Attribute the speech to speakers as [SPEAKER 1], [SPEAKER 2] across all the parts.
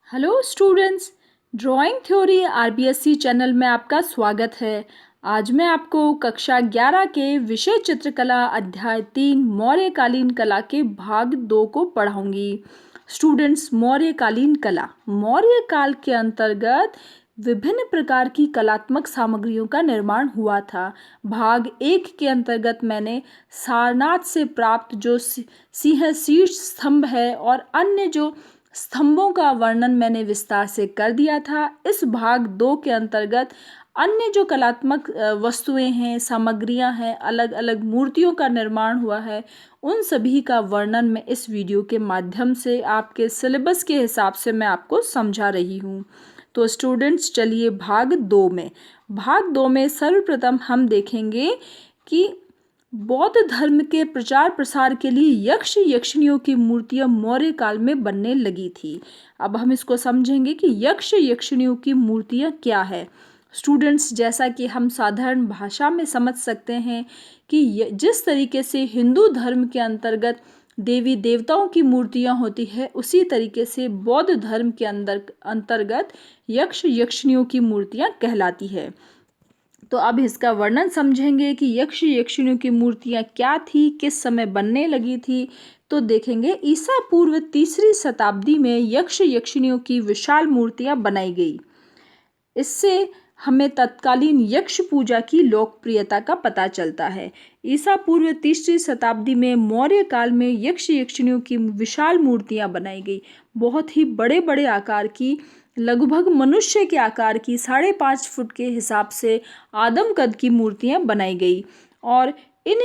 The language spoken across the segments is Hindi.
[SPEAKER 1] Hello students, drawing theory RBSC channel में आपका स्वागत है। आज मैं आपको कक्षा 11 के विषय चित्रकला अध्याय 3 मौर्यकालीन कला के भाग 2 को पढ़ाऊंगी। स्टूडेंट्स, मौर्यकालीन कला मौर्य काल के अंतर्गत विभिन्न प्रकार की कलात्मक सामग्रियों का निर्माण हुआ था। भाग 1 के अंतर्गत मैंने सारनाथ से प्राप्त जो सिंह शीर्ष स्तंभ है और अन्य जो स्तंभों का वर्णन मैंने विस्तार से कर दिया था। इस भाग 2 के अंतर्गत अन्य जो कलात्मक वस्तुएं हैं, सामग्रियां हैं, अलग अलग मूर्तियों का निर्माण हुआ है, उन सभी का वर्णन मैं इस वीडियो के माध्यम से आपके सिलेबस के हिसाब से मैं आपको समझा रही हूँ। तो स्टूडेंट्स, चलिए भाग 2 में सर्वप्रथम हम देखेंगे कि बौद्ध धर्म के प्रचार प्रसार के लिए यक्ष यक्षिणियों की मूर्तियां मौर्य काल में बनने लगी थी। अब हम इसको समझेंगे कि यक्ष यक्षिणियों की मूर्तियां क्या है। स्टूडेंट्स, जैसा कि हम साधारण भाषा में समझ सकते हैं कि जिस तरीके से हिंदू धर्म के अंतर्गत देवी देवताओं की मूर्तियां होती है, उसी तरीके से बौद्ध धर्म के अंतर्गत यक्ष यक्षिणियों की मूर्तियां कहलाती है। तो अब इसका वर्णन समझेंगे कि यक्ष यक्षिणियों की मूर्तियां क्या थी, किस समय बनने लगी थी। तो देखेंगे ईसा पूर्व 3री शताब्दी में यक्ष यक्षिणियों की विशाल मूर्तियां बनाई गई। इससे हमें तत्कालीन यक्ष पूजा की लोकप्रियता का पता चलता है। ईसा पूर्व 3री शताब्दी में मौर्य काल में यक्ष यक्षिणियों की विशाल मूर्तियां बनाई गई। बहुत ही बड़े बड़े आकार की, लगभग मनुष्य के आकार की 5.5 फुट के हिसाब से आदम कद की मूर्तियां बनाई गई। और इन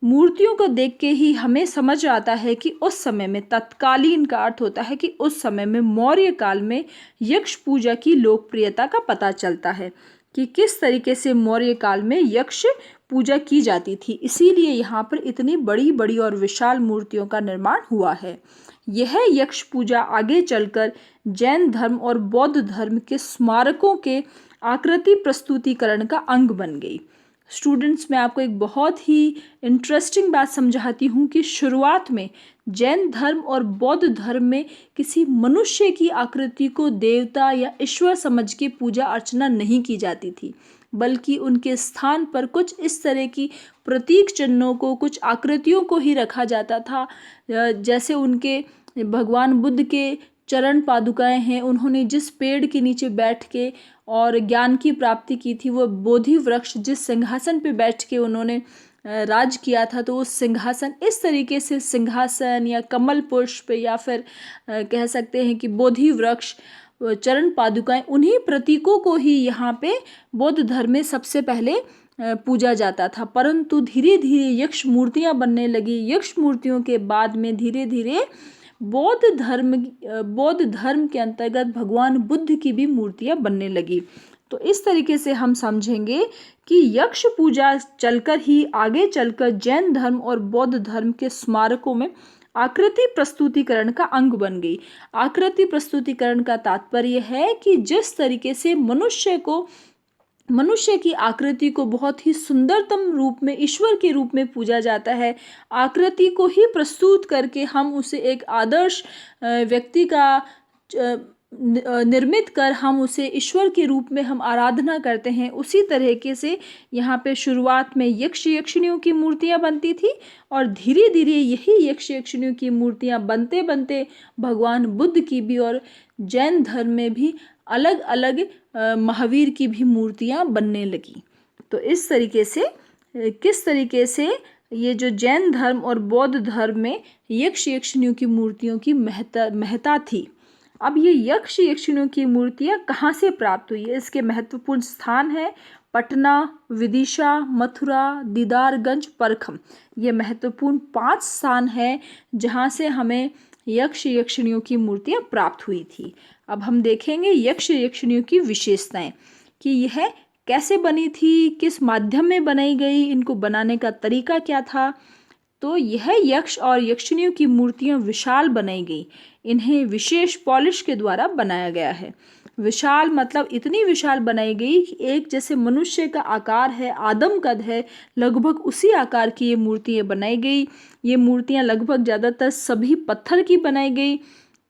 [SPEAKER 1] मूर्तियों को देख के ही हमें समझ आता है कि उस समय में, तत्कालीन का अर्थ होता है कि उस समय में मौर्य काल में यक्ष पूजा की लोकप्रियता का पता चलता है कि किस तरीके से मौर्य काल में यक्ष पूजा की जाती थी। इसीलिए यहाँ पर इतनी बड़ी बड़ी और विशाल मूर्तियों का निर्माण हुआ है। यह यक्ष पूजा आगे चलकर जैन धर्म और बौद्ध धर्म के स्मारकों के आकृति प्रस्तुतिकरण का अंग बन गई। स्टूडेंट्स, मैं आपको एक बहुत ही इंटरेस्टिंग बात समझाती हूँ कि शुरुआत में जैन धर्म और बौद्ध धर्म में किसी मनुष्य की आकृति को देवता या ईश्वर समझ के पूजा अर्चना नहीं की जाती थी, बल्कि उनके स्थान पर कुछ इस तरह की प्रतीक चिन्हों को, कुछ आकृतियों को ही रखा जाता था। जैसे उनके भगवान बुद्ध के चरण पादुकाएं हैं, उन्होंने जिस पेड़ के नीचे बैठ के और ज्ञान की प्राप्ति की थी, वो बोधि वृक्ष जिस सिंहासन पे बैठ के उन्होंने राज किया था, तो उस सिंहासन, इस तरीके से सिंहासन या कमल पुष्प या फिर कह सकते हैं कि बोधि वृक्ष, चरण पादुकाएं, उन्हीं प्रतीकों को ही यहाँ पे बौद्ध धर्म में सबसे पहले पूजा जाता था। परंतु धीरे धीरे यक्ष मूर्तियां बनने लगी। यक्ष मूर्तियों के बाद में धीरे धीरे बौद्ध धर्म के अंतर्गत भगवान बुद्ध की भी मूर्तियां बनने लगी। तो इस तरीके से हम समझेंगे कि यक्ष पूजा आगे चलकर जैन धर्म और बौद्ध धर्म के स्मारकों में आकृति प्रस्तुतिकरण का अंग बन गई। आकृति प्रस्तुतिकरण का तात्पर्य है कि जिस तरीके से मनुष्य की आकृति को बहुत ही सुंदरतम रूप में, ईश्वर के रूप में पूजा जाता है, आकृति को ही प्रस्तुत करके हम उसे एक आदर्श व्यक्ति का निर्मित कर हम उसे ईश्वर के रूप में हम आराधना करते हैं। उसी तरीके से यहाँ पे शुरुआत में यक्ष यक्षिणियों की मूर्तियाँ बनती थी और धीरे धीरे यही यक्ष यक्षिणियों की मूर्तियाँ बनते बनते भगवान बुद्ध की भी और जैन धर्म में भी अलग अलग महावीर की भी मूर्तियाँ बनने लगी। तो इस तरीके से किस तरीके से ये जो जैन धर्म और बौद्ध धर्म में यक्ष यक्षिणियों की मूर्तियों की महत्ता थी। अब ये यक्ष यक्षिणियों की मूर्तियाँ कहाँ से प्राप्त हुई है? इसके महत्वपूर्ण स्थान है पटना, विदिशा, मथुरा, दीदारगंज, परखम। ये महत्वपूर्ण 5 स्थान है जहाँ से हमें यक्ष यक्षिणियों की मूर्तियाँ प्राप्त हुई थी। अब हम देखेंगे यक्ष यक्षिणियों की विशेषताएं कि यह कैसे बनी थी, किस माध्यम में बनाई गई, इनको बनाने का तरीका क्या था। तो यह यक्ष और यक्षिणियों की मूर्तियां विशाल बनाई गई। इन्हें विशेष पॉलिश के द्वारा बनाया गया है। विशाल मतलब इतनी विशाल बनाई गई कि एक जैसे मनुष्य का आकार है, आदम कद है, लगभग उसी आकार की ये मूर्तियां बनाई गई। ये मूर्तियां लगभग ज़्यादातर सभी पत्थर की बनाई गई।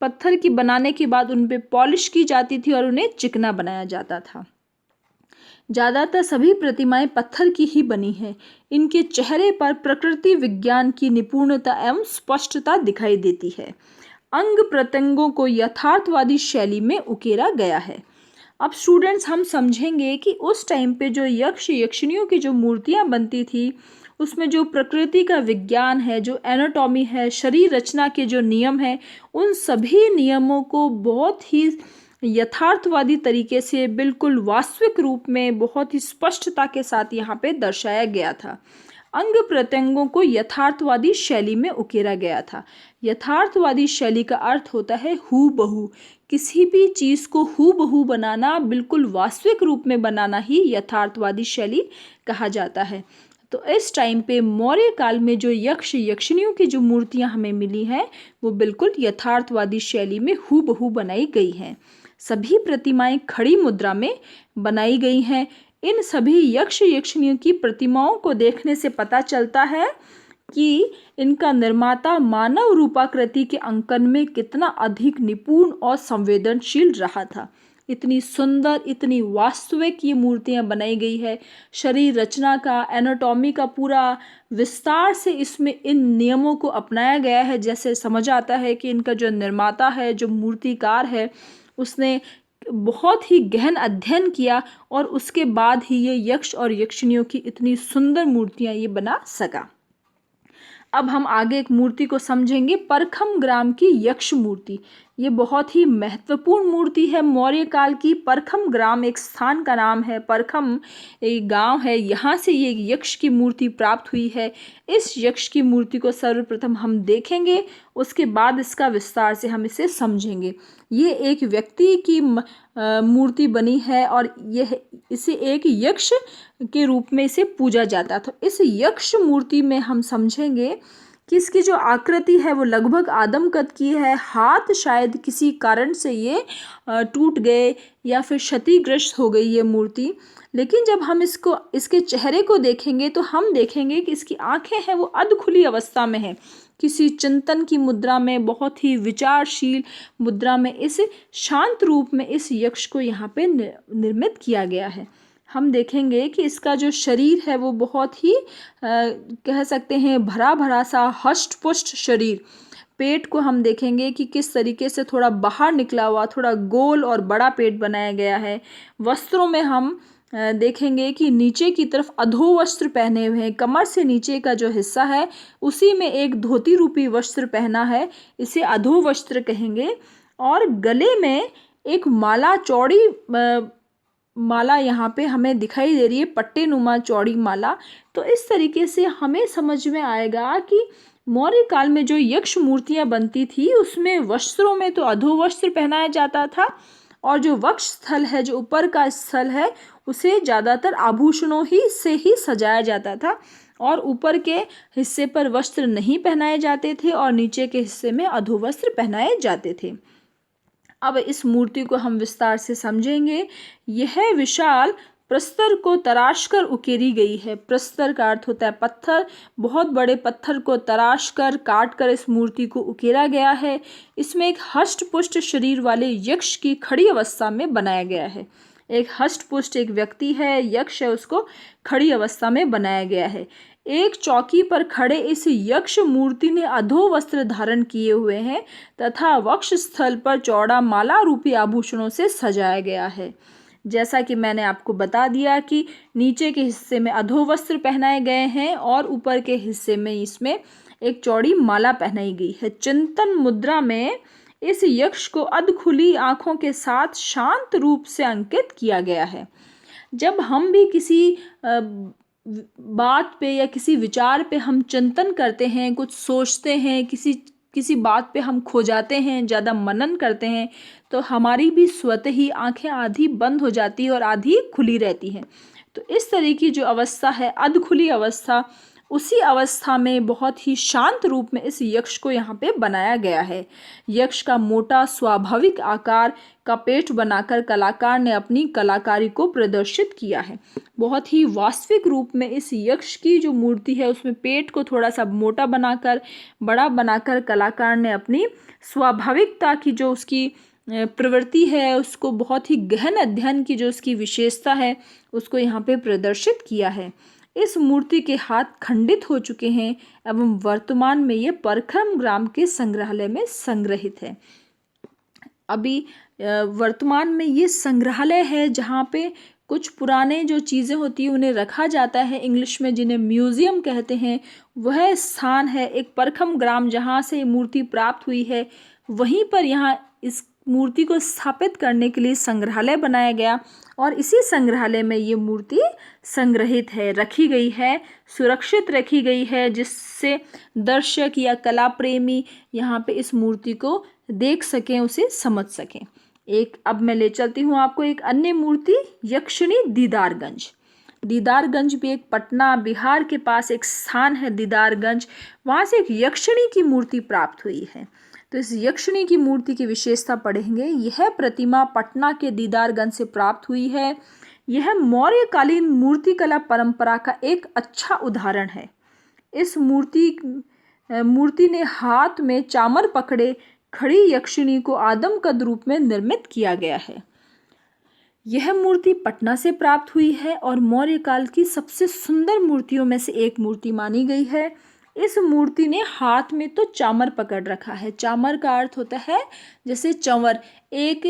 [SPEAKER 1] पत्थर की बनाने के बाद उन पे पॉलिश की जाती थी और उन्हें चिकना बनाया जाता था। ज़्यादातर सभी प्रतिमाएं पत्थर की ही बनी हैं। इनके चेहरे पर प्रकृति विज्ञान की निपुणता एवं स्पष्टता दिखाई देती है। अंग प्रत्यंगों को यथार्थवादी शैली में उकेरा गया है। अब स्टूडेंट्स, हम समझेंगे कि उस टाइम पे जो यक्ष यक्षिणियों की जो मूर्तियां बनती थी, उसमें जो प्रकृति का विज्ञान है, जो एनाटॉमी है, शरीर रचना के जो नियम हैं, उन सभी नियमों को बहुत ही यथार्थवादी तरीके से, बिल्कुल वास्तविक रूप में, बहुत ही स्पष्टता के साथ यहाँ पे दर्शाया गया था। अंग प्रत्यंगों को यथार्थवादी शैली में उकेरा गया था। यथार्थवादी शैली का अर्थ होता है हूबहू। किसी भी चीज़ को हूबहू बनाना, बिल्कुल वास्तविक रूप में बनाना ही यथार्थवादी शैली कहा जाता है। तो इस टाइम पे मौर्य काल में जो यक्ष यक्षिणियों की जो मूर्तियां हमें मिली हैं, वो बिल्कुल यथार्थवादी शैली में हूबहू बनाई गई हैं। सभी प्रतिमाएं खड़ी मुद्रा में बनाई गई हैं। इन सभी यक्ष यक्षिणियों की प्रतिमाओं को देखने से पता चलता है कि इनका निर्माता मानव रूपाकृति के अंकन में कितना अधिक निपुण और संवेदनशील रहा था। इतनी सुंदर, इतनी वास्तविक ये मूर्तियां बनाई गई है। शरीर रचना का, एनाटॉमी का पूरा विस्तार से इसमें इन नियमों को अपनाया गया है। जैसे समझ आता है कि इनका जो निर्माता है, जो मूर्तिकार है, उसने बहुत ही गहन अध्ययन किया और उसके बाद ही ये यक्ष और यक्षिणियों की इतनी सुंदर मूर्तियां ये बना सका। अब हम आगे एक मूर्ति को समझेंगे, परखम ग्राम की यक्ष मूर्ति। ये बहुत ही महत्वपूर्ण मूर्ति है मौर्य काल की। परखम ग्राम एक स्थान का नाम है। परखम एक गांव है, यहाँ से ये यक्ष की मूर्ति प्राप्त हुई है। इस यक्ष की मूर्ति को सर्वप्रथम हम देखेंगे, उसके बाद इसका विस्तार से हम इसे समझेंगे। ये एक व्यक्ति की मूर्ति बनी है और यह इसे एक यक्ष के रूप में इसे पूजा जाता था। इस यक्ष मूर्ति में हम समझेंगे कि इसकी जो आकृति है वो लगभग आदम कद की है। हाथ शायद किसी कारण से ये टूट गए या फिर क्षतिग्रस्त हो गई ये मूर्ति। लेकिन जब हम इसके चेहरे को देखेंगे तो हम देखेंगे कि इसकी आंखें हैं वो अध खुली अवस्था में है। किसी चिंतन की मुद्रा में, बहुत ही विचारशील मुद्रा में, इस शांत रूप में इस यक्ष को यहाँ पे निर्मित किया गया है। हम देखेंगे कि इसका जो शरीर है वो बहुत ही कह सकते हैं भरा भरा सा हष्ट पुष्ट शरीर। पेट को हम देखेंगे कि किस तरीके से थोड़ा बाहर निकला हुआ, थोड़ा गोल और बड़ा पेट बनाया गया है। वस्त्रों में हम देखेंगे कि नीचे की तरफ अधोवस्त्र पहने हुए हैं। कमर से नीचे का जो हिस्सा है उसी में एक धोती रूपी वस्त्र पहना है, इसे अधोवस्त्र कहेंगे। और गले में एक माला, चौड़ी माला यहाँ पे हमें दिखाई दे रही है, पट्टे नुमा चौड़ी माला। तो इस तरीके से हमें समझ में आएगा कि मौर्य काल में जो यक्ष मूर्तियाँ बनती थी उसमें वस्त्रों में तो अधोवस्त्र पहनाया जाता था और जो वक्ष स्थल है, जो ऊपर का स्थल है, उसे ज़्यादातर आभूषणों से ही सजाया जाता था और ऊपर के हिस्से पर वस्त्र नहीं पहनाए जाते थे और नीचे के हिस्से में अधोवस्त्र पहनाए जाते थे। अब इस मूर्ति को हम विस्तार से समझेंगे। यह विशाल प्रस्तर को तराश कर उकेरी गई है। प्रस्तर का अर्थ होता है पत्थर। बहुत बड़े पत्थर को तराश कर, काट कर इस मूर्ति को उकेरा गया है। इसमें एक हष्ट पुष्ट शरीर वाले यक्ष की खड़ी अवस्था में बनाया गया है। एक हष्ट पुष्ट एक व्यक्ति है, यक्ष है, उसको खड़ी अवस्था में बनाया गया है। एक चौकी पर खड़े इस यक्ष मूर्ति ने अधो वस्त्र धारण किए हुए हैं तथा वक्ष स्थल पर चौड़ा माला रूपी आभूषणों से सजाया गया है। जैसा कि मैंने आपको बता दिया कि नीचे के हिस्से में अधो वस्त्र पहनाए गए हैं और ऊपर के हिस्से में इसमें एक चौड़ी माला पहनाई गई है। चिंतन मुद्रा में इस यक्ष को अध खुली आंखों के साथ शांत रूप से अंकित किया गया है। जब हम भी किसी बात पे या किसी विचार पे हम चिंतन करते हैं, कुछ सोचते हैं, किसी बात पे हम खो जाते हैं, ज़्यादा मनन करते हैं, तो हमारी भी स्वतः ही आंखें आधी बंद हो जाती है और आधी खुली रहती हैं। तो इस तरह की जो अवस्था है, अध खुली अवस्था, उसी अवस्था में बहुत ही शांत रूप में इस यक्ष को यहाँ पे बनाया गया है। यक्ष का मोटा स्वाभाविक आकार का पेट बनाकर कलाकार ने अपनी कलाकारी को प्रदर्शित किया है। बहुत ही वास्तविक रूप में इस यक्ष की जो मूर्ति है उसमें पेट को थोड़ा सा मोटा बनाकर, बड़ा बनाकर कलाकार ने अपनी स्वाभाविकता की जो उसकी प्रवृत्ति है, उसको बहुत ही गहन अध्ययन की जो उसकी विशेषता है उसको यहाँ पे प्रदर्शित किया है। इस मूर्ति के हाथ खंडित हो चुके हैं एवं वर्तमान में ये परक्रम ग्राम के संग्रहालय में संग्रहित है। अभी वर्तमान में ये संग्रहालय है जहाँ पे कुछ पुराने जो चीज़ें होती हैं उन्हें रखा जाता है, इंग्लिश में जिन्हें म्यूज़ियम कहते हैं। वह स्थान है एक परखम ग्राम जहाँ से ये मूर्ति प्राप्त हुई है। वहीं पर यहाँ इस मूर्ति को स्थापित करने के लिए संग्रहालय बनाया गया और इसी संग्रहालय में ये मूर्ति संग्रहित है, रखी गई है, सुरक्षित रखी गई है, जिससे दर्शक या कला प्रेमी यहाँ पे इस मूर्ति को देख सकें, उसे समझ सकें। एक अब मैं ले चलती हूँ आपको एक अन्य मूर्ति, यक्षिणी दीदारगंज। दीदारगंज भी एक पटना बिहार के पास एक स्थान है दीदारगंज, वहाँ से एक यक्षिणी की मूर्ति प्राप्त हुई है। तो इस यक्षिणी की मूर्ति की विशेषता पढ़ेंगे। यह प्रतिमा पटना के दीदारगंज से प्राप्त हुई है। यह मौर्यकालीन मूर्तिकला परंपरा का एक अच्छा उदाहरण है। इस मूर्ति ने हाथ में चामर पकड़े खड़ी यक्षिणी को आदमकद रूप में निर्मित किया गया है। यह मूर्ति पटना से प्राप्त हुई है और मौर्य काल की सबसे सुंदर मूर्तियों में से एक मूर्ति मानी गई है। इस मूर्ति ने हाथ में तो चामर पकड़ रखा है। चामर का अर्थ होता है जैसे चंवर, एक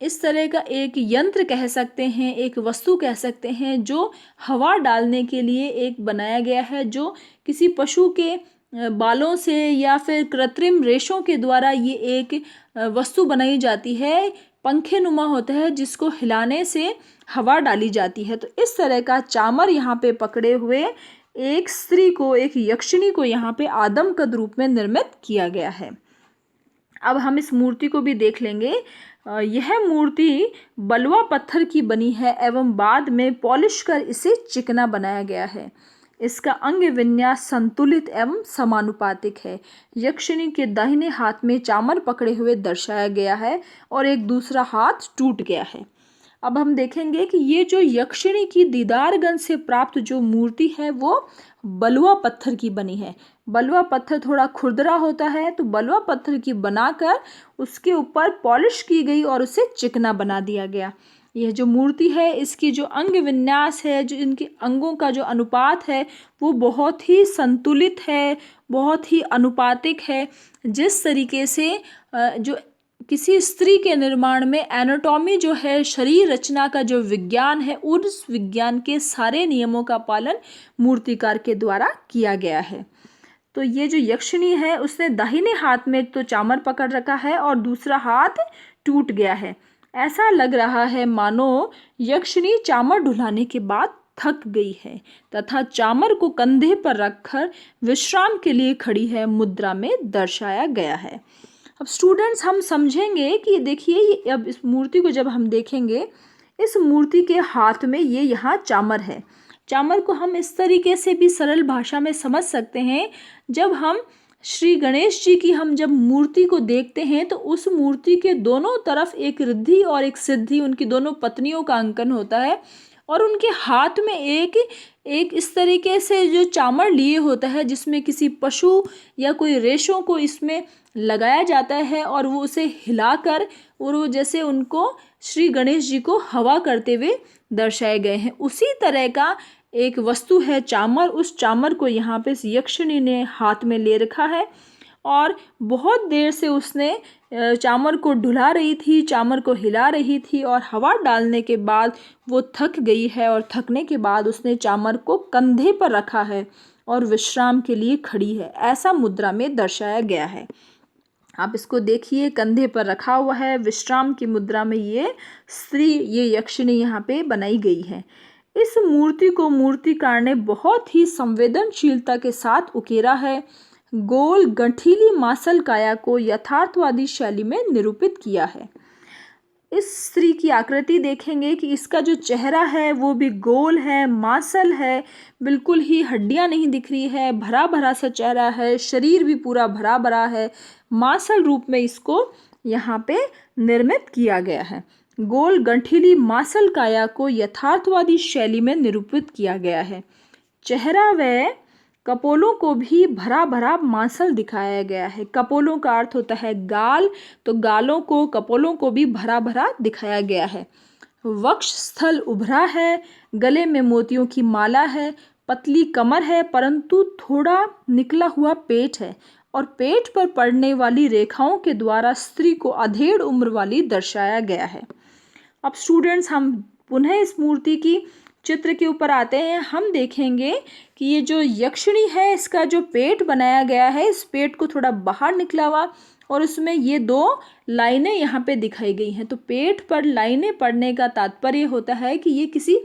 [SPEAKER 1] इस तरह का एक यंत्र कह सकते हैं, एक वस्तु कह सकते हैं जो हवा डालने के लिए एक बनाया गया है, जो किसी पशु के बालों से या फिर कृत्रिम रेशों के द्वारा ये एक वस्तु बनाई जाती है। पंखे नुमा होता है जिसको हिलाने से हवा डाली जाती है। तो इस तरह का चामर यहाँ पे पकड़े हुए एक स्त्री को, एक यक्षिणी को यहाँ पे आदमकद रूप में निर्मित किया गया है। अब हम इस मूर्ति को भी देख लेंगे। यह मूर्ति बलुआ पत्थर की बनी है एवं बाद में पॉलिश कर इसे चिकना बनाया गया है। इसका अंग विन्यास संतुलित एवं समानुपातिक है। यक्षिणी के दाहिने हाथ में चामर पकड़े हुए दर्शाया गया है और एक दूसरा हाथ टूट गया है। अब हम देखेंगे कि ये जो यक्षिणी की दीदारगंज से प्राप्त जो मूर्ति है वो बलुआ पत्थर की बनी है। बलुआ पत्थर थोड़ा खुरदरा होता है, तो बलुआ पत्थर की बनाकर उसके ऊपर पॉलिश की गई और उसे चिकना बना दिया गया। यह जो मूर्ति है इसकी जो अंग विन्यास है, जो इनके अंगों का जो अनुपात है वो बहुत ही संतुलित है, बहुत ही अनुपातिक है। जिस तरीके से जो किसी स्त्री के निर्माण में एनाटॉमी जो है, शरीर रचना का जो विज्ञान है, उस विज्ञान के सारे नियमों का पालन मूर्तिकार के द्वारा किया गया है। तो ये जो यक्षिणी है उसने दाहिने हाथ में तो चामर पकड़ रखा है और दूसरा हाथ टूट गया है। ऐसा लग रहा है मानो यक्षिणी चामर ढुलाने के बाद थक गई है तथा चामर को कंधे पर रखकर विश्राम के लिए खड़ी है, मुद्रा में दर्शाया गया है। अब स्टूडेंट्स हम समझेंगे कि देखिए अब इस मूर्ति को जब हम देखेंगे, इस मूर्ति के हाथ में ये यहाँ चामर है। चामर को हम इस तरीके से भी सरल भाषा में समझ सकते हैं, जब हम श्री गणेश जी की जब मूर्ति को देखते हैं तो उस मूर्ति के दोनों तरफ एक रिद्धि और एक सिद्धि, उनकी दोनों पत्नियों का अंकन होता है और उनके हाथ में एक इस तरीके से जो चामर लिए होता है जिसमें किसी पशु या कोई रेशों को इसमें लगाया जाता है और वो उसे हिलाकर और वो जैसे उनको श्री गणेश जी को हवा करते हुए दर्शाए गए हैं। उसी तरह का एक वस्तु है चामर। उस चामर को यहाँ पे यक्षिणी ने हाथ में ले रखा है और बहुत देर से उसने चामर को ढुला रही थी, चामर को हिला रही थी और हवा डालने के बाद वो थक गई है और थकने के बाद उसने चामर को कंधे पर रखा है और विश्राम के लिए खड़ी है, ऐसा मुद्रा में दर्शाया गया है। आप इसको देखिए, कंधे पर रखा हुआ है, विश्राम की मुद्रा में ये स्त्री, ये यक्षिणी यहाँ पे बनाई गई है। इस मूर्ति को मूर्तिकार ने बहुत ही संवेदनशीलता के साथ उकेरा है। गोल गठीली मांसल काया को यथार्थवादी शैली में निरूपित किया है। इस स्त्री की आकृति देखेंगे कि इसका जो चेहरा है वो भी गोल है, मांसल है, बिल्कुल ही हड्डियां नहीं दिख रही है, भरा भरा सा चेहरा है, शरीर भी पूरा भरा भरा है, मांसल रूप में इसको यहाँ पे निर्मित किया गया है। गोल गठीली मांसल काया को यथार्थवादी शैली में निरूपित किया गया है। चेहरा व कपोलों को भी भरा भरा मांसल दिखाया गया है। कपोलों का अर्थ होता है गाल, तो गालों को, कपोलों को भी भरा भरा दिखाया गया है। वक्ष स्थल उभरा है, गले में मोतियों की माला है, पतली कमर है परंतु थोड़ा निकला हुआ पेट है और पेट पर पड़ने वाली रेखाओं के द्वारा स्त्री को अधेड़ उम्र वाली दर्शाया गया है। अब स्टूडेंट्स, हम पुनः इस मूर्ति की चित्र के ऊपर आते हैं। हम देखेंगे कि ये जो यक्षिणी है, इसका जो पेट बनाया गया है, इस पेट को थोड़ा बाहर निकला हुआ और उसमें ये 2 लाइनें यहाँ पे दिखाई गई हैं। तो पेट पर लाइनें पड़ने का तात्पर्य होता है कि ये किसी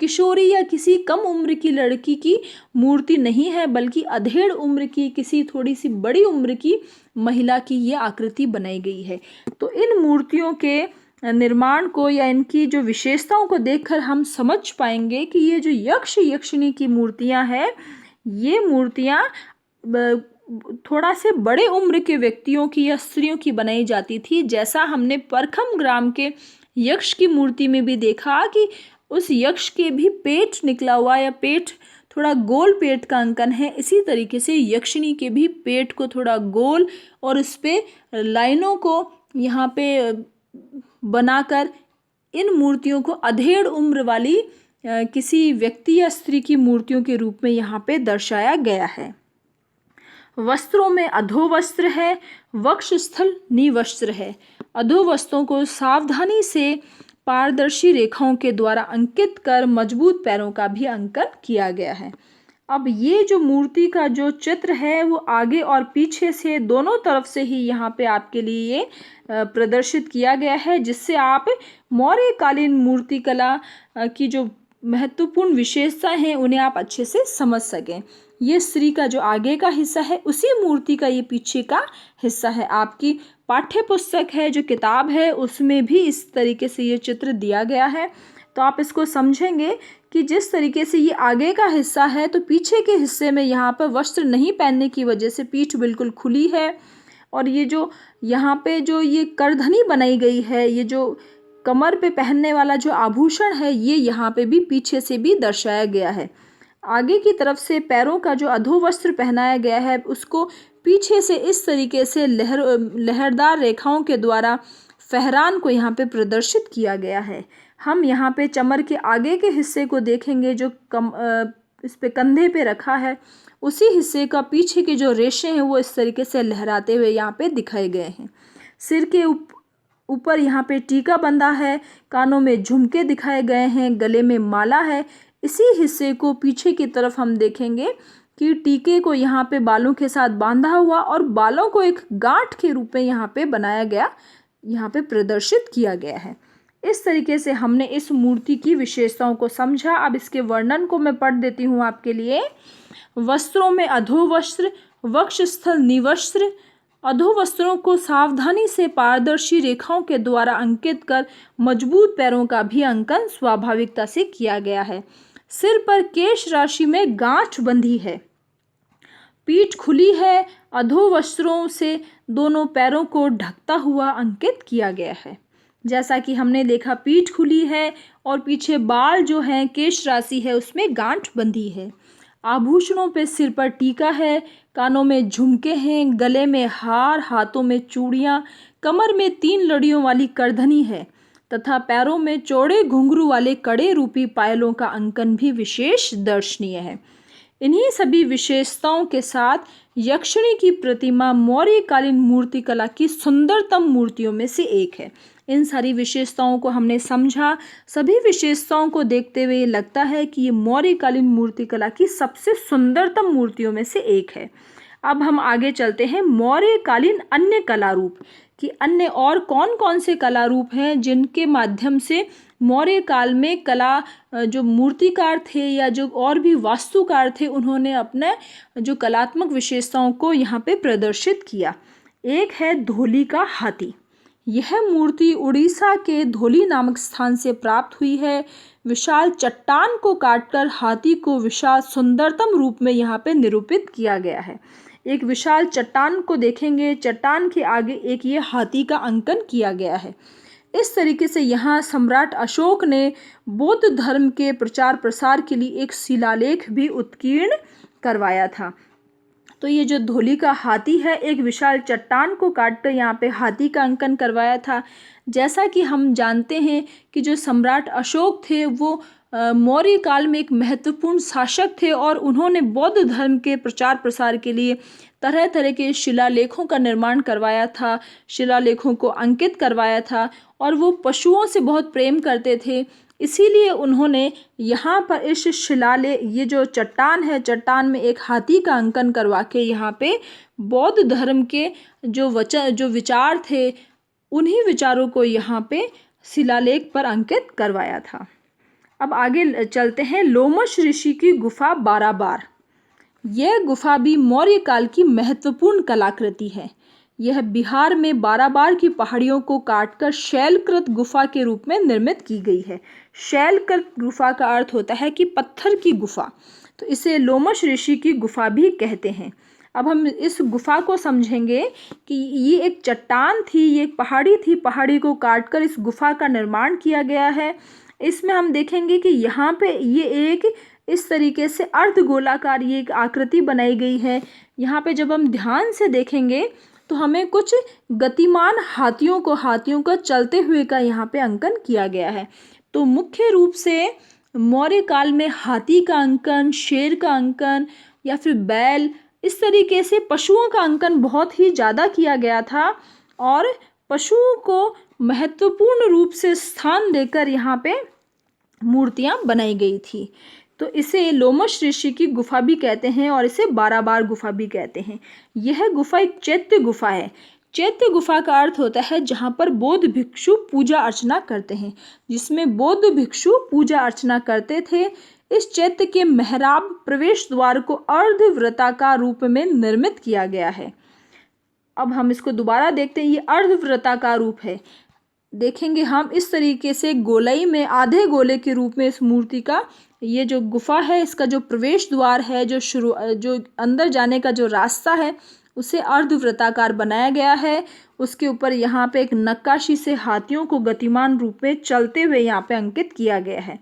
[SPEAKER 1] किशोरी या किसी कम उम्र की लड़की की मूर्ति नहीं है, बल्कि अधेड़ उम्र की, किसी थोड़ी सी बड़ी उम्र की महिला की ये आकृति बनाई गई है। तो इन मूर्तियों के निर्माण को या इनकी जो विशेषताओं को देखकर हम समझ पाएंगे कि ये जो यक्ष यक्षिणी की मूर्तियां हैं, ये मूर्तियां थोड़ा से बड़े उम्र के व्यक्तियों की या स्त्रियों की बनाई जाती थी। जैसा हमने परखम ग्राम के यक्ष की मूर्ति में भी देखा कि उस यक्ष के भी पेट निकला हुआ या पेट थोड़ा गोल पेट का अंकन है, इसी तरीके से यक्षिणी के भी पेट को थोड़ा गोल और उस पे लाइनों को यहाँ पे बनाकर इन मूर्तियों को अधेड़ उम्र वाली किसी व्यक्ति या स्त्री की मूर्तियों के रूप में यहाँ पे दर्शाया गया है। वस्त्रों में अधोवस्त्र है, वक्षस्थल निवस्त्र है। अधोवस्त्रों को सावधानी से पारदर्शी रेखाओं के द्वारा अंकित कर मजबूत पैरों का भी अंकन किया गया है। अब ये जो मूर्ति का जो चित्र है वो आगे और पीछे से दोनों तरफ से ही यहाँ पे आपके लिए प्रदर्शित किया गया है, जिससे आप मौर्यकालीन मूर्तिकला की जो महत्वपूर्ण विशेषता हैं उन्हें आप अच्छे से समझ सकें। ये स्त्री का जो आगे का हिस्सा है, उसी मूर्ति का ये पीछे का हिस्सा है। आपकी पाठ्य पुस्तक है, जो किताब है, उसमें भी इस तरीके से ये चित्र दिया गया है। तो आप इसको समझेंगे कि जिस तरीके से ये आगे का हिस्सा है, तो पीछे के हिस्से में यहाँ पर वस्त्र नहीं पहनने की वजह से पीठ बिल्कुल खुली है और ये जो यहाँ पे जो ये करधनी बनाई गई है, ये जो कमर पे पहनने वाला जो आभूषण है, ये यहाँ पे भी पीछे से भी दर्शाया गया है। आगे की तरफ से पैरों का जो अधोवस्त्र पहनाया गया है, उसको पीछे से इस तरीके से लहरदार रेखाओं के द्वारा फहरान को यहाँ पे प्रदर्शित किया गया है। हम यहाँ पे चमर के आगे के हिस्से को देखेंगे, जो इस पे कंधे पे रखा है, उसी हिस्से का पीछे के जो रेशे हैं वो इस तरीके से लहराते हुए यहाँ पे दिखाए गए हैं। सिर के ऊपर यहाँ पे टीका बंधा है, कानों में झुमके दिखाए गए हैं, गले में माला है। इसी हिस्से को पीछे की तरफ हम देखेंगे कि टीके को यहाँ पे बालों के साथ बांधा हुआ और बालों को एक गांठ के रूप में यहाँ पे बनाया गया, यहाँ पे प्रदर्शित किया गया है। इस तरीके से हमने इस मूर्ति की विशेषताओं को समझा। अब इसके वर्णन को मैं पढ़ देती हूँ आपके लिए। वस्त्रों में अधोवस्त्र, वक्षस्थल निवस्त्र। अधोवस्त्रों को सावधानी से पारदर्शी रेखाओं के द्वारा अंकित कर मजबूत पैरों का भी अंकन स्वाभाविकता से किया गया है। सिर पर केश राशि में गांठ बंधी है, पीठ खुली है, अधोवस्त्रों से दोनों पैरों को ढकता हुआ अंकित किया गया है। जैसा कि हमने देखा, पीठ खुली है और पीछे बाल जो हैं, केश राशि है, उसमें गांठ बंधी है। आभूषणों पे सिर पर टीका है, कानों में झुमके हैं, गले में हार, हाथों में चूड़ियाँ, कमर में 3 लड़ियों वाली करधनी है तथा पैरों में चौड़े घुंघरू वाले कड़े रूपी पायलों का अंकन भी विशेष दर्शनीय है। इन्हीं सभी विशेषताओं के साथ यक्षिणी की प्रतिमा मौर्यकालीन मूर्तिकला की सुंदरतम मूर्तियों में से एक है। इन सारी विशेषताओं को हमने समझा। सभी विशेषताओं को देखते हुए लगता है कि ये मौर्यकालीन मूर्तिकला की सबसे सुंदरतम मूर्तियों में से एक है। अब हम आगे चलते हैं मौर्यकालीन अन्य कला रूप कि अन्य और कौन कौन से कला रूप हैं जिनके माध्यम से मौर्य काल में कला जो मूर्तिकार थे या जो और भी वास्तुकार थे, उन्होंने अपने जो कलात्मक विशेषताओं को यहाँ पे प्रदर्शित किया। एक है धोली का हाथी। यह मूर्ति उड़ीसा के धौली नामक स्थान से प्राप्त हुई है। विशाल चट्टान को काटकर हाथी को विशाल सुंदरतम रूप में यहाँ पे निरूपित किया गया है। एक विशाल चट्टान को देखेंगे, चट्टान के आगे एक ये हाथी का अंकन किया गया है। इस तरीके से यहाँ सम्राट अशोक ने बौद्ध धर्म के प्रचार प्रसार के लिए एक शिलालेख भी उत्कीर्ण करवाया था। तो ये जो धौली का हाथी है, एक विशाल चट्टान को काटकर यहाँ पे हाथी का अंकन करवाया था। जैसा कि हम जानते हैं कि जो सम्राट अशोक थे वो मौर्य काल में एक महत्वपूर्ण शासक थे और उन्होंने बौद्ध धर्म के प्रचार प्रसार के लिए तरह तरह के शिलालेखों का निर्माण करवाया था, शिलालेखों को अंकित करवाया था और वो पशुओं से बहुत प्रेम करते थे। इसीलिए उन्होंने यहाँ पर इस ये जो चट्टान है, चट्टान में एक हाथी का अंकन करवा के यहाँ पे बौद्ध धर्म के जो विचार थे, उन्हीं विचारों को यहाँ पे शिलालेख पर अंकित करवाया था। अब आगे चलते हैं। लोमश ऋषि की गुफा बाराबार। यह गुफा भी मौर्य काल की महत्वपूर्ण कलाकृति है। यह बिहार में बाराबार की पहाड़ियों को काटकर शैलकृत गुफा के रूप में निर्मित की गई है। शैलकृत गुफा का अर्थ होता है कि पत्थर की गुफा, तो इसे लोमश ऋषि की गुफा भी कहते हैं। अब हम इस गुफा को समझेंगे कि ये एक चट्टान थी, ये एक पहाड़ी थी, पहाड़ी को काटकर इस गुफा का निर्माण किया गया है। इसमें हम देखेंगे कि यहाँ पे ये एक इस तरीके से अर्धगोलाकार ये एक आकृति बनाई गई है। यहाँ पे जब हम ध्यान से देखेंगे तो हमें कुछ गतिमान हाथियों का चलते हुए का यहाँ पे अंकन किया गया है। तो मुख्य रूप से मौर्य काल में हाथी का अंकन, शेर का अंकन या फिर बैल, इस तरीके से पशुओं का अंकन बहुत ही ज़्यादा किया गया था और पशुओं को महत्वपूर्ण रूप से स्थान देकर यहाँ पे मूर्तियाँ बनाई गई थी। तो इसे लोमश ऋषि की गुफा भी कहते हैं और इसे बाराबार गुफा भी कहते हैं। यह गुफा एक चैत्य गुफा है। चैत्य गुफा का अर्थ होता है जहाँ पर बौद्ध भिक्षु पूजा अर्चना करते हैं, जिसमें बौद्ध भिक्षु पूजा अर्चना करते थे। इस चैत्य के मेहराब प्रवेश द्वार को अर्धवृत्ताकार रूप में निर्मित किया गया है। अब हम इसको दोबारा देखते हैं। ये अर्धवृत्ताकार रूप है। देखेंगे हम इस तरीके से गोलाई में आधे गोले के रूप में इस मूर्ति का ये जो गुफा है, इसका जो प्रवेश द्वार है, जो अंदर जाने का जो रास्ता है, उसे अर्धवृत्ताकार बनाया गया है। उसके ऊपर यहाँ पे एक नक्काशी से हाथियों को गतिमान रूप में चलते हुए यहाँ पे अंकित किया गया है।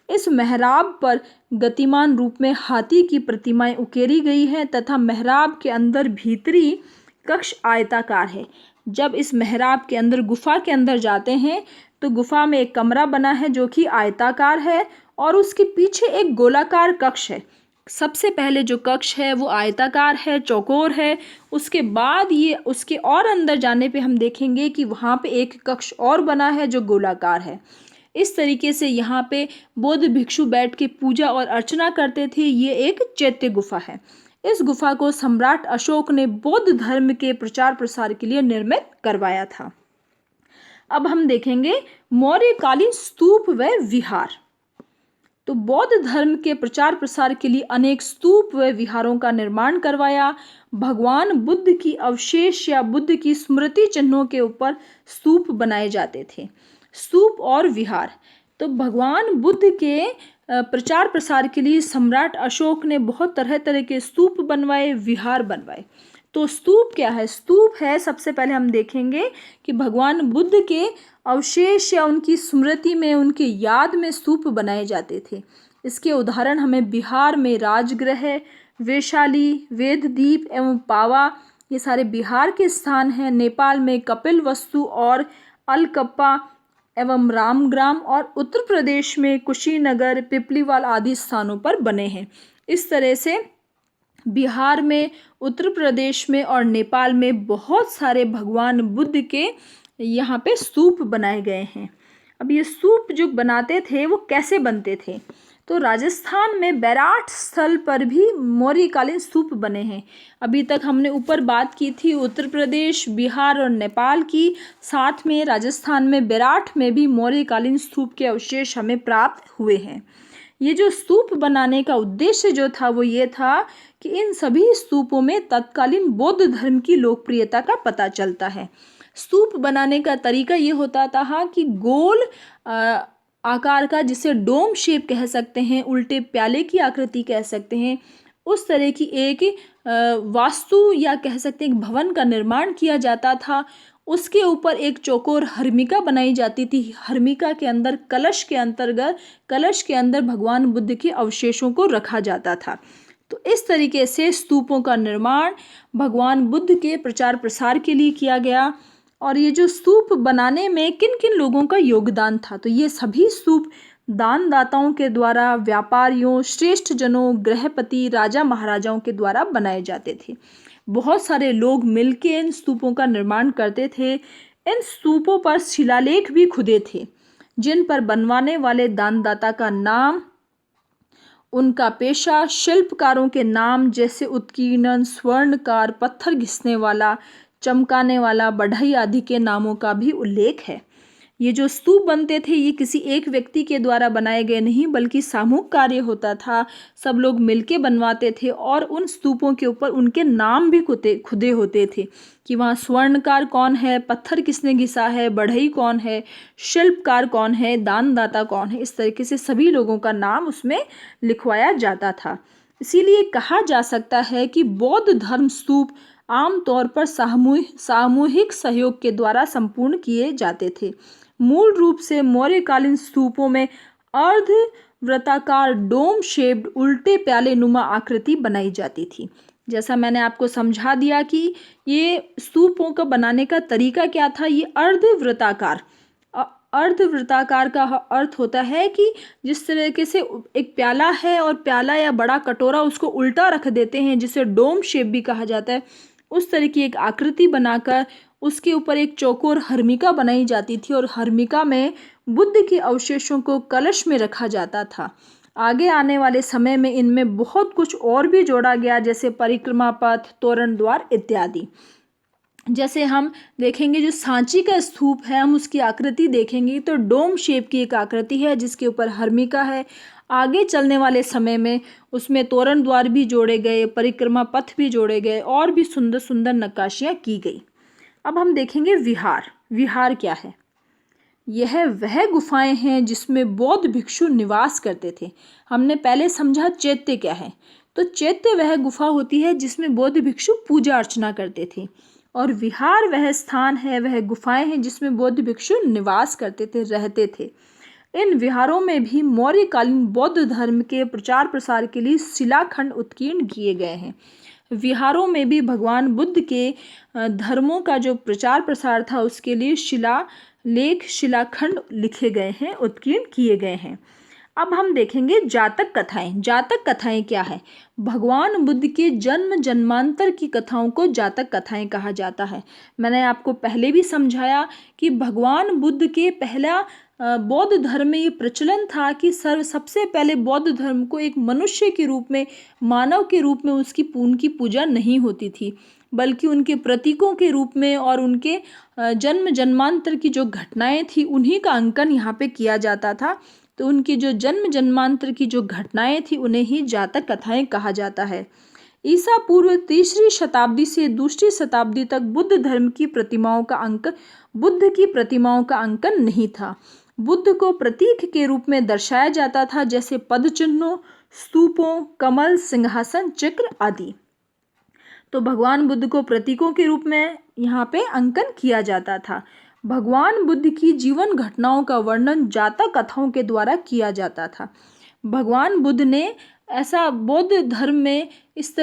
[SPEAKER 1] इस मेहराब पर गतिमान रूप में हाथी की प्रतिमाएं उकेरी गई हैं तथा मेहराब के अंदर भीतरी कक्ष आयताकार है। जब इस मेहराब के अंदर, गुफा के अंदर जाते हैं तो गुफा में एक कमरा बना है जो कि आयताकार है और उसके पीछे एक गोलाकार कक्ष है। सबसे पहले जो कक्ष है वो आयताकार है, चौकोर है। उसके बाद ये उसके और अंदर जाने पे हम देखेंगे कि वहाँ पे एक कक्ष और बना है जो गोलाकार है। इस तरीके से यहाँ पे बौद्ध भिक्षु बैठ के पूजा और अर्चना करते थे। ये एक चैत्य गुफा है। इस गुफा को सम्राट अशोक ने बौद्ध धर्म के प्रचार प्रसार के लिए निर्मित करवाया था। अब हम देखेंगे मौर्यकालीन स्तूप व विहार। तो बौद्ध धर्म के प्रचार प्रसार के लिए अनेक स्तूप व विहारों का निर्माण करवाया। भगवान बुद्ध की अवशेष या बुद्ध की स्मृति चिन्हों के ऊपर स्तूप बनाए जाते थे। स्तूप और विहार, तो भगवान बुद्ध के प्रचार प्रसार के लिए सम्राट अशोक ने बहुत तरह तरह के स्तूप बनवाए, विहार बनवाए। तो स्तूप क्या है? स्तूप है, सबसे पहले हम देखेंगे कि भगवान बुद्ध के अवशेष या उनकी स्मृति में, उनकी याद में स्तूप बनाए जाते थे। इसके उदाहरण हमें बिहार में राजगृह, वैशाली, वेदद्वीप एवं पावा, ये सारे बिहार के स्थान हैं। नेपाल में कपिलवस्तु और अलकप्पा एवं रामग्राम और उत्तर प्रदेश में कुशीनगर, पिपलीवाल आदि स्थानों पर बने हैं। इस तरह से बिहार में, उत्तर प्रदेश में और नेपाल में बहुत सारे भगवान बुद्ध के यहाँ पे स्तूप बनाए गए हैं। अब ये स्तूप जो बनाते थे वो कैसे बनते थे? तो राजस्थान में बैराठ स्थल पर भी मौर्यकालीन स्तूप बने हैं। अभी तक हमने ऊपर बात की थी उत्तर प्रदेश, बिहार और नेपाल की, साथ में राजस्थान में बैराठ में भी मौर्यकालीन स्तूप के अवशेष हमें प्राप्त हुए हैं। ये जो स्तूप बनाने का उद्देश्य जो था वो ये था कि इन सभी स्तूपों में तत्कालीन बौद्ध धर्म की लोकप्रियता का पता चलता है। स्तूप बनाने का तरीका ये होता था कि गोल आकार का, जिसे डोम शेप कह सकते हैं, उल्टे प्याले की आकृति कह सकते हैं, उस तरह की एक वास्तु या कह सकते हैं एक भवन का निर्माण किया जाता था। उसके ऊपर एक चौकोर हर्मिका बनाई जाती थी। हर्मिका के अंदर कलश के अंदर भगवान बुद्ध के अवशेषों को रखा जाता था। तो इस तरीके से स्तूपों का निर्माण भगवान बुद्ध के प्रचार प्रसार के लिए किया गया। और ये जो स्तूप बनाने में किन किन लोगों का योगदान था, तो ये सभी स्तूप दान दाताओं के द्वारा, व्यापारियों, श्रेष्ठ जनों, गृहपति, राजा महाराजाओं के द्वारा बनाए जाते थे। बहुत सारे लोग मिलकर इन स्तूपों का निर्माण करते थे। इन स्तूपों पर शिलालेख भी खुदे थे, जिन पर बनवाने वाले दानदाता का नाम, उनका पेशा, शिल्पकारों के नाम जैसे उत्कीर्णन, स्वर्णकार, पत्थर घिसने वाला, चमकाने वाला, बढ़ई आदि के नामों का भी उल्लेख है। ये जो स्तूप बनते थे ये किसी एक व्यक्ति के द्वारा बनाए गए नहीं, बल्कि सामूहिक कार्य होता था। सब लोग मिलके बनवाते थे और उन स्तूपों के ऊपर उनके नाम भी खुदे होते थे कि वहाँ स्वर्णकार कौन है, पत्थर किसने घिसा है, बढ़ई कौन है, शिल्पकार कौन है, दानदाता कौन है। इस तरीके से सभी लोगों का नाम उसमें लिखवाया जाता था। इसीलिए कहा जा सकता है कि बौद्ध धर्म स्तूप आमतौर पर सामूहिक सहयोग के द्वारा संपूर्ण किए जाते थे। मूल रूप से मौर्यकालीन स्तूपों में अर्ध वृत्ताकार डोम शेप्ड उल्टे प्याले नुमा आकृति बनाई जाती थी। जैसा मैंने आपको समझा दिया कि ये स्तूपों का बनाने का तरीका क्या था। ये अर्धवृत्ताकार का अर्थ होता है कि जिस तरीके से एक प्याला है और प्याला या बड़ा कटोरा उसको उल्टा रख देते हैं, जिसे डोम शेप भी कहा जाता है, उस तरह की एक आकृति बनाकर उसके ऊपर एक चौकोर हर्मिका बनाई जाती थी और हर्मिका में बुद्ध के अवशेषों को कलश में रखा जाता था। आगे आने वाले समय में इनमें बहुत कुछ और भी जोड़ा गया, जैसे परिक्रमा पथ, तोरण द्वार इत्यादि। जैसे हम देखेंगे जो सांची का स्तूप है, हम उसकी आकृति देखेंगे तो डोम शेप की एक आकृति है जिसके ऊपर हर्मिका है। आगे चलने वाले समय में उसमें तोरण द्वार भी जोड़े गए, परिक्रमा पथ भी जोड़े गए और भी सुंदर सुंदर नक्काशियाँ की गई। अब हम देखेंगे विहार। विहार क्या है? यह वह गुफाएं हैं जिसमें बौद्ध भिक्षु निवास करते थे। हमने पहले समझा चैत्य क्या है, तो चैत्य वह गुफा होती है जिसमें बौद्ध भिक्षु पूजा अर्चना करते थे, और विहार वह स्थान है, वह गुफाएं हैं जिसमें बौद्ध भिक्षु निवास करते थे, रहते थे। इन विहारों में भी मौर्यकालीन बौद्ध धर्म के प्रचार प्रसार के लिए शिलाखंड उत्कीर्ण किए गए हैं। विहारों में भी भगवान बुद्ध के धर्मों का जो प्रचार प्रसार था उसके लिए शिलाखंड लिखे गए हैं, उत्कीर्ण किए गए हैं। अब हम देखेंगे जातक कथाएं। जातक कथाएं क्या है? भगवान बुद्ध के जन्म जन्मांतर की कथाओं को जातक कथाएं कहा जाता है। मैंने आपको पहले भी समझाया कि भगवान बुद्ध के पहला बौद्ध धर्म में ये प्रचलन था कि सबसे पहले बौद्ध धर्म को एक मनुष्य के रूप में, मानव के रूप में उनकी पूजा नहीं होती थी, बल्कि उनके प्रतीकों के रूप में और उनके जन्म जन्मांतर की जो घटनाएं थी उन्हीं का अंकन यहाँ पे किया जाता था। तो उनकी जो जन्म जन्मांतर की जो घटनाएं थी उन्हें ही जातक कथाएं कहा जाता है। ईसा पूर्व 3री शताब्दी से 2री शताब्दी तक बुद्ध की प्रतिमाओं का अंकन नहीं था। बुद्ध को प्रतीक के रूप में दर्शाया जाता था, जैसे पदचिन्हों, स्तूपों, कमल, सिंहासन, चक्र आदि। तो भगवान बुद्ध को प्रतीकों के रूप में यहाँ पे अंकन किया जाता था। भगवान बुद्ध की जीवन घटनाओं का वर्णन जातक कथाओं के द्वारा किया जाता था। भगवान बुद्ध ने ऐसा बौद्ध धर्म में इस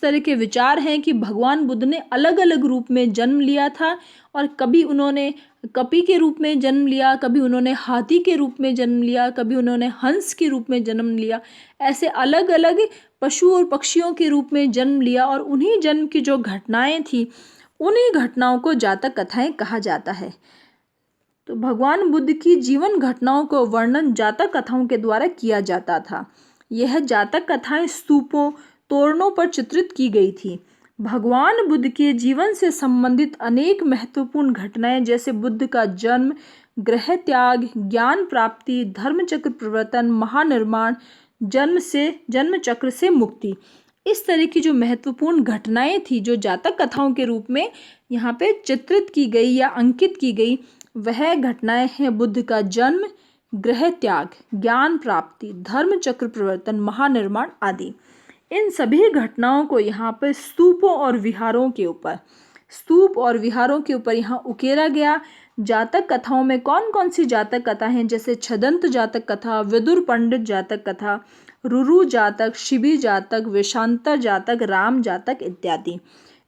[SPEAKER 1] तरह के विचार हैं कि भगवान बुद्ध ने अलग अलग रूप में जन्म लिया था, और कभी उन्होंने कपि के रूप में जन्म लिया, कभी उन्होंने हाथी के रूप में जन्म लिया, कभी उन्होंने हंस के रूप में जन्म लिया। ऐसे अलग अलग पशु और पक्षियों के रूप में जन्म लिया, और उन्हीं जन्म की जो घटनाएं थी उन्हीं घटनाओं को जातक कथाएं कहा जाता है। तो भगवान बुद्ध की जीवन घटनाओं को वर्णन जातक कथाओं के द्वारा किया जाता था। यह जातक कथाएं स्तूपों, तोरणों पर चित्रित की गई थी। भगवान बुद्ध के जीवन से संबंधित अनेक महत्वपूर्ण घटनाएं, जैसे बुद्ध का जन्म, गृह त्याग, ज्ञान प्राप्ति, धर्मचक्र प्रवर्तन, महानिर्माण, जन्म चक्र से मुक्ति, इस तरह की जो महत्वपूर्ण घटनाएं थी जो जातक कथाओं के रूप में यहाँ पे चित्रित की गई या अंकित की गई, वह घटनाएं हैं बुद्ध का जन्म, गृह त्याग, ज्ञान प्राप्ति, धर्म चक्र परिवर्तन, महानिर्माण आदि। इन सभी घटनाओं को यहाँ पर स्तूप और विहारों के ऊपर यहाँ उकेरा गया। जातक कथाओं में कौन कौन सी जातक कथा हैं, जैसे छदंत जातक कथा, विदुर पंडित जातक कथा, रुरु जातक, शिबी जातक, वेशांतर जातक, राम जातक इत्यादि।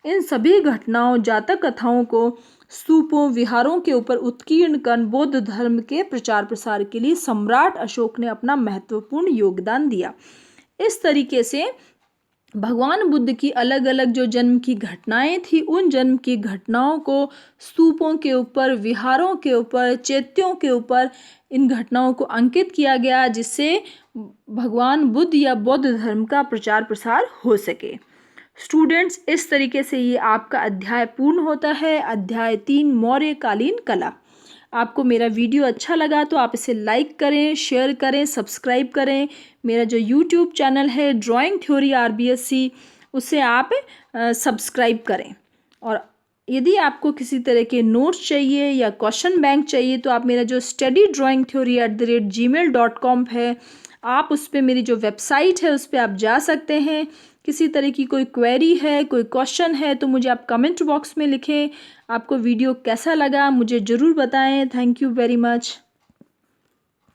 [SPEAKER 1] इन सभी घटनाओं जातक कथाओं को स्तूपों विहारों के ऊपर उत्कीर्ण कर बौद्ध धर्म के प्रचार प्रसार के लिए सम्राट अशोक ने अपना महत्वपूर्ण योगदान दिया। इस तरीके से भगवान बुद्ध की अलग अलग जो जन्म की घटनाएं थी, उन जन्म की घटनाओं को स्तूपों के ऊपर, विहारों के ऊपर, चैत्यों के ऊपर इन घटनाओं को अंकित किया गया, जिससे भगवान बुद्ध या बौद्ध धर्म का प्रचार प्रसार हो सके। स्टूडेंट्स, इस तरीके से ये आपका अध्याय पूर्ण होता है, अध्याय 3 मौर्यकालीन कला। आपको मेरा वीडियो अच्छा लगा तो आप इसे लाइक करें, शेयर करें, सब्सक्राइब करें। मेरा जो यूट्यूब चैनल है ड्राइंग थ्योरी आरबीएससी, उसे आप सब्सक्राइब करें। और यदि आपको किसी तरह के नोट्स चाहिए या क्वेश्चन बैंक चाहिए तो आप मेरा जो studyDrawingTheory@gmail.com है, आप उस पर मेरी जो वेबसाइट है उस पर आप जा सकते हैं। किसी तरह की कोई क्वेरी है, कोई क्वेश्चन है तो मुझे आप कमेंट बॉक्स में लिखें। आपको वीडियो कैसा लगा मुझे ज़रूर बताएं। Thank you very much.